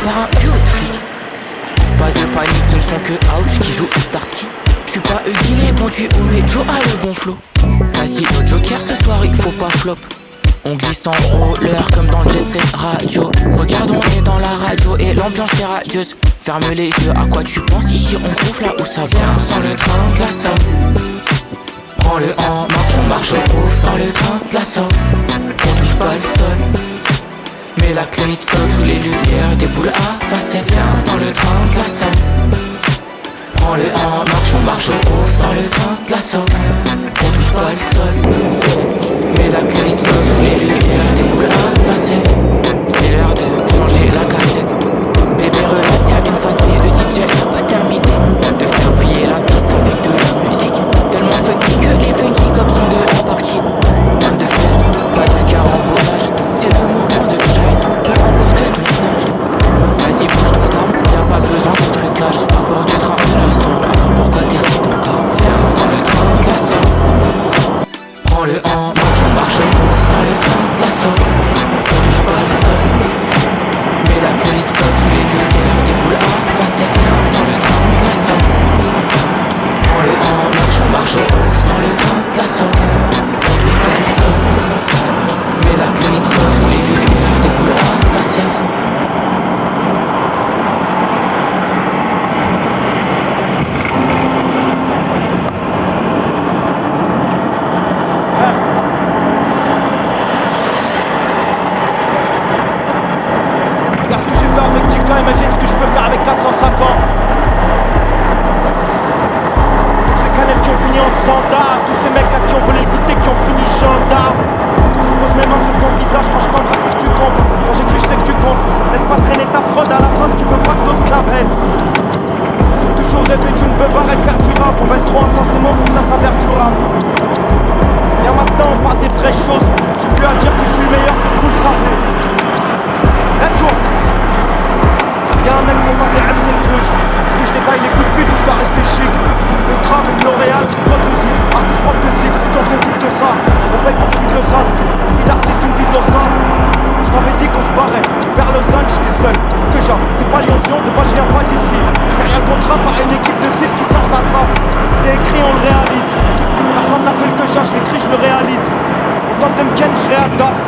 faire un duo de flics. Pas de panique, ce ne sont que House qui joue au Starkey. J'suis pas Eugene, bon Dieu, où est Joe a le bon flow. Vas-y, au Joker, ce soir il faut pas flop. On glisse en roller comme dans le jet set radio. Regarde, on est dans la radio et l'ambiance est radieuse. Ferme les yeux, à quoi tu penses? Ici on trouve là où ça vient. Sans le train de la sauce. Prends-le en main, on marche au groove. Dans le train de la sauce. On touche pas le sol. Mais la clé sous les lumières, des boules à facettes. Viens dans le train de la sauce. Prends-le en marche, on marche au groove. Dans le train de la sauce. On touche pas le sol. Mais la clé sous les lumières, des boules à facettes. C'est l'heure de changer la cassette. Bébé relâche, y'a une fatigue de DJ n'a pas terminé. De faire briller la tête avec de la musique. Tellement funky que les funky comme son de la partie. Plein de fêtes, pas de carambolage. C'est le moment de shine, peu importe que ton stage. Vas-y viens ensemble, y'a pas besoin de trucage. À bord du train de la sombre, pourquoi t'es ton corps? Viens dans le train de la sauce. Prends-le en marche, on marche dans le train de la sauce. On touche pas le sol. Mais la clé sous les lumières, des boules à facettes. Dans le train de la sauce. Prends-le en marche, on marche dans le train de la sauce. On touche pas le sol. Mais la clé sous les lumières, des boules à facettes. Imagine ce que je peux faire avec 450. Ces canettes qui ont fini en standard. Tous ces mecs là qui ont volé le goûter, qui ont fini gendarme. Je pose mes mains sur ton visage, franchement je sais que tu comptes. Quand j'écris je sais que tu comptes. Laisse pas traîner ta fraude à la fin si tu veux pas que l'autre clavette. Toujours rêver d'une beubare et faire du rap. On va être trop intensément pour que ça s'avère durable. Et maintenant on parle des vraies choses. J'ai plus à dire que je suis le meilleur pour tout le rapper. Let's go. Y'a un mec qui m'a fait amener le truc. Si je détaille les coups de pute, je dois réfléchir. Le train avec L'Oréal, c'est toi tout dit. Ah, tu crois que c'est si t'en fais tout que ça. On paye pour tout le sale. Si l'artiste une vie dans ça. Je t'avais dit qu'on se barrait. Vers Lausanne, j'étais seul. Que genre, c'est pas Lyon, de base je viens pas d'ici. J'ai rien contrat par une équipe de 6 qui sort d'un rap. C'est écrit, on le réalise. Personne n'appelle que ça, je l'écris, je le réalise. On tente de me ken, je réadapte.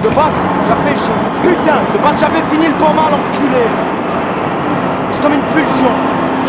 De base, j'avais putain, de base j'avais fini le coma, l'enculé. C'est comme une pulsion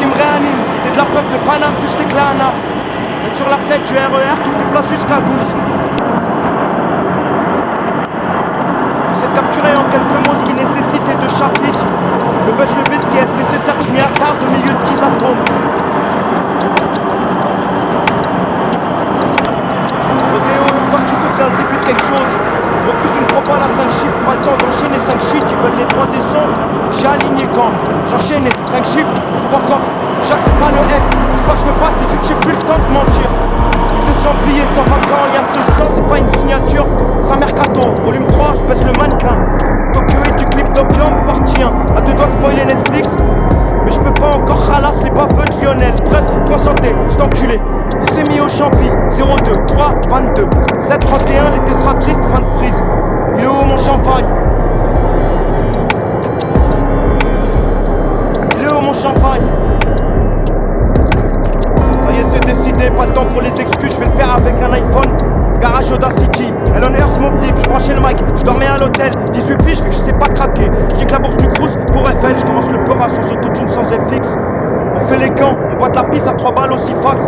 qui me réanime. C'est de la peuple de Paname plus les clés à Naples. Et sur la tête du RER qui fait place jusqu'à Gouze. J'essaie de capturer en quelques mots ce qui nécessite et de chapitres. Le buzz le vide qui est nécessaire, je m'y attarde au milieu de 10 atomes. Rodéo, une fois que tu te fais un début de quelque chose. Refuse, tu ne prends pas la 5 chiffres, pas le temps d'enchaîner 5 chiffres, ils veulent les 3 des sons, j'ai aligné quand j'enchaîne 5 chiffres, fuck off, chaque pas le F, quoi je me passe, c'est que j'ai plus le temps de mentir. Je suis plié sans vacant, y'a ce sang, c'est pas une signature, c'est un mercato, volume 3, je baisse le mannequin. Tokyo et du clip d'Opium, partie 1, à 2 doigts de spoiler Netflix. Mais je peux pas encore ralasse les baveux de Lionel, prête, toi santé, c'est enculé. C'est mis au champi, 02, 3, 22, 7, 31, l'été sera triste, fin de prise. Il est où mon champagne? Il est où mon champagne? Ça y est, c'est décidé, pas de temps pour les excuses, je vais le faire avec un iPhone. Garage Audacity, Elon Air Smoke Deep, je branchais le mic, je dormais à l'hôtel, 18 piges mais je sais pas craquer. J'ai que la bourse du Crous pour FL, je commence le peur sans autotune, sans FX. On fait les gants, on boit de la pisse à 3 balles aussi fax.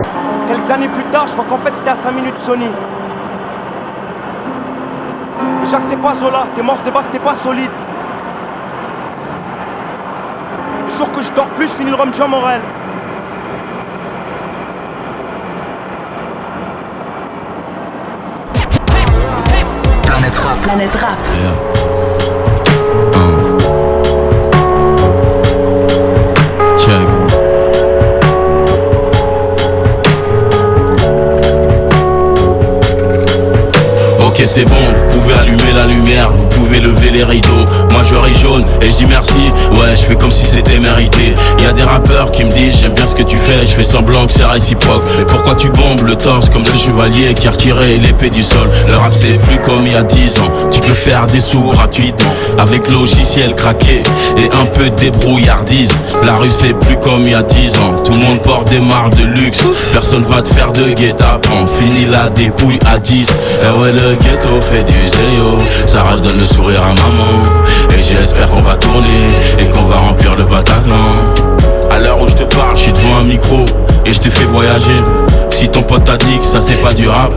Quelques années plus tard, je crois qu'en fait c'était à 5 minutes Sony. Jacques c'est pas Zola, tes morts, tes bases, t'es pas solide. Le jour que je dors plus, je finis le rhum Jean Morel. Planète Rap. Planète Rap. Check. Ok c'est bon, vous pouvez allumer la lumière, vous pouvez lever les rideaux. Moi je ris jaune et je dis merci, ouais je fais comme si c'était mérité. Y'a des rappeurs qui me disent j'aime bien ce que tu fais, je fais semblant que c'est réciproque. Mais pourquoi tu bombes le torse comme le chevalier qui a retiré l'épée du sol? Le rap c'est plus comme il y a 10 ans, tu peux faire des sous gratuitement avec logiciel craqué et un peu de débrouillardise. La rue c'est plus comme il y a 10 ans, tout le monde porte des marques de luxe, personne va te faire de guet-apens. Fini la dépouille à 10, et ouais le ghetto fait du zéo, ça redonne le sourire à maman. Et j'espère qu'on va tourner et qu'on va remplir le Bataclan. À l'heure où je te parle, je suis devant un micro et je te fais voyager. Si ton pote t'a dit que ça c'est pas du rap,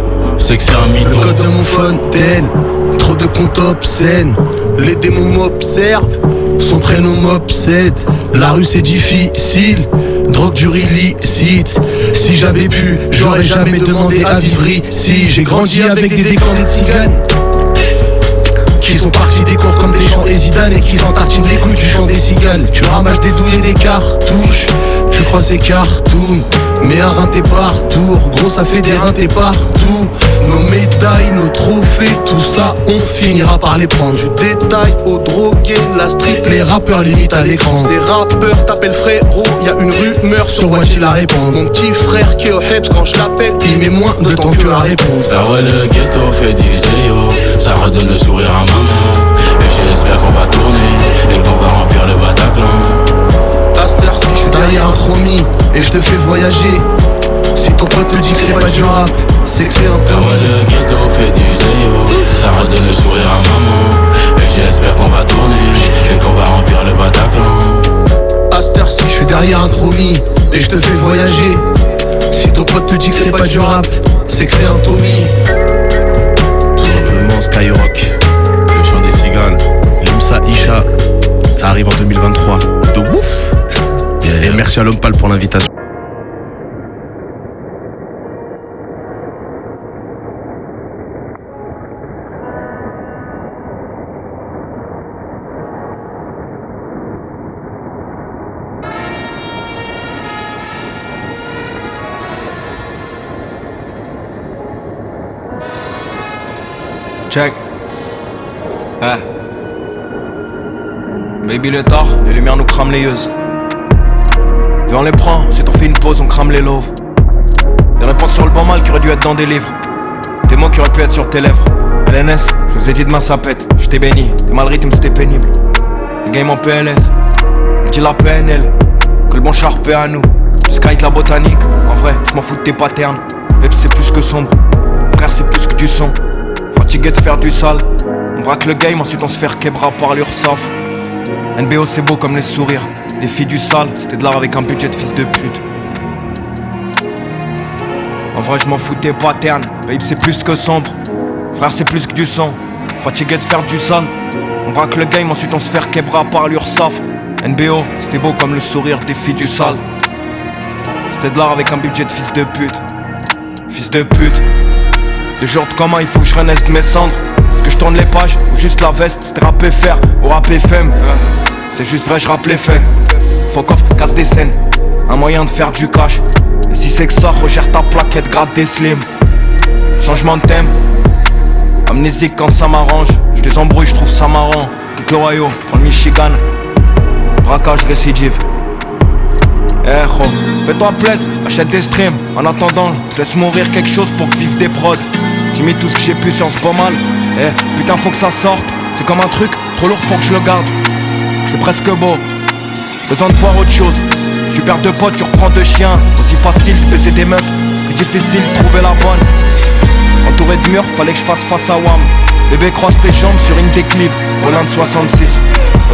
c'est que c'est un mytho. Le code de mon fontaine, trop de comptes obscènes. Les démons m'observent, son prénom m'obsède. La rue c'est difficile, drogue dure illicite. Si j'avais pu, j'aurais jamais demandé à vivre ici. J'ai grandi avec des décors de tziganes qui sont partis des cours comme des chants et Zidane et qui s'entartinent les couilles du chant des cigales. Tu ramasses des douilles et des cartouches, tu crois c'est cartoon, mais un rein t'es partout. Gros ça fait des reins t'es partout. Nos médailles, nos trophées, tout ça on finira par les prendre. Du détail au drogué, la street, les rappeurs limite à l'écran. Des rappeurs t'appellent frérot, y'a une rumeur sur what il a répondu. Mon petit frère qui est au Hebs quand je l'appelle, il met moins de temps que la réponse. Ah ouais le ghetto fait du zéo, ça redonne le sourire à maman. Et j'espère qu'on va tourner et qu'on va remplir le Bataclan. Je suis derrière un chromie et je te fais voyager. Si ton pote te dit que c'est pas du rap, c'est que c'est un peu. Ah ouais le ghetto fait du zéo, ça redonne le sourire à maman. Et j'espère qu'on va tourner et qu'on va remplir le Bataclan. À cette heure-ci, je suis derrière un chromie et je te fais voyager. Si ton pote te dit que c'est pas du rap, c'est que c'est un Tommy. Simplement Skyrock, le chant des cigales, Limsa Isha, ça arrive en 2023. De ouf! Et merci à l'homme pâle pour l'invitation. Check. Baby le tard, les lumières nous crament les yeux. Et on les prend, ensuite on fait une pause, on crame les loaves. Des réponses sur le bon mal qui aurait dû être dans des livres. Des mots qui auraient pu être sur tes lèvres. LNS, je vous ai dit demain ça pète. Je t'ai béni, t'es mal rythme, c'était pénible. Le game en PLS, je dis la PNL. Que le bon char paie à nous. Skype la botanique, en vrai, je m'en fous de tes patterns. Même c'est plus que sombre, frère c'est plus que du son. Fatigué de faire du sale, on braque le game, ensuite on se fait kebra par l'URSSAF. NBO c'est beau comme les sourires, des filles du sale, c'était de l'art avec un budget de fils de pute. En vrai je m'en fous de tes patterns, babe c'est plus que sombre, frère c'est plus que du son. Fatigué de faire du sale, on braque le game, ensuite on se fait kebra par l'URSSAF. NBO c'était beau comme le sourire des filles du sale, c'était de l'art avec un budget de fils de pute. Fils de pute. Le jour de comment il faut que je renaisse de mes cendres. Est-ce que je tourne les pages ou juste la veste? C'était rap FR ou rap FM. C'est juste vrai, je rappe les faits. Fuck off, casse des scènes. Un moyen de faire du cash. Et si c'est que ça, regère ta plaquette, gratte des slims. Changement de thème. Amnésique quand ça m'arrange. Je les embrouille, je trouve ça marrant. Quitte l'Ohio, dans le Michigan. Braquage récidive. Eh gros, fais-toi plaisir, achète des streams. En attendant, je laisse mourir quelque chose pour que vive des prods. J'ai mis tout ce que j'ai pu sur ce beau mal. Eh putain faut que ça sorte. C'est comme un truc trop lourd pour que je le garde. C'est presque beau, besoin de voir autre chose. Tu perds deux potes, tu reprends deux chiens. Aussi facile de baiser des meufs, c'est difficile de trouver la bonne. Entouré de murs, fallait que je fasse face à Wam. Bébé croise tes jambes sur une déclive, Roland 66.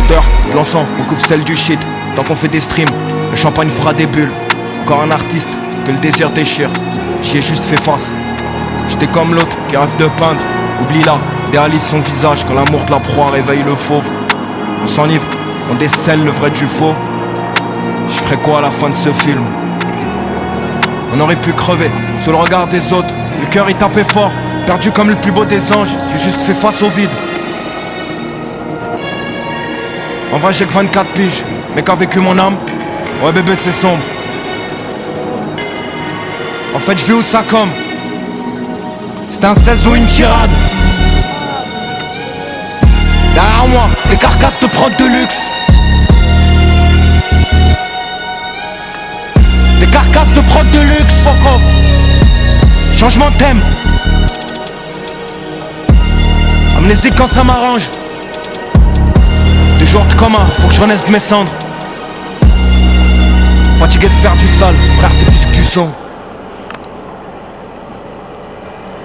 Odeur, l'encens, on coupe celle du shit. Tant qu'on fait des streams, le champagne fera des bulles. Encore un artiste que le désir déchire. J'y ai juste fait face. J'étais comme l'autre qui rêve de peindre. Oublie-la, idéalise son visage quand l'amour de la proie réveille le faux. On s'enivre, on décèle le vrai du faux. Je ferais quoi à la fin de ce film? On aurait pu crever sous le regard des autres. Le cœur il tapait fort, perdu comme le plus beau des anges. J'ai juste fait face au vide. En vrai j'ai que 24 piges, mais qu'a vécu mon âme? Ouais bébé c'est sombre. En fait je vis où ça comme? C'était un 16 ou une tirade. Derrière moi, des carcasses de prod de luxe. Des carcasses de prod de luxe, Foco. Changement de thème. Amnésie quand ça m'arrange. Des jours de coma, faut que je renaisse de mes cendres. Fatigué de faire du sale, frère c'est plus que du son.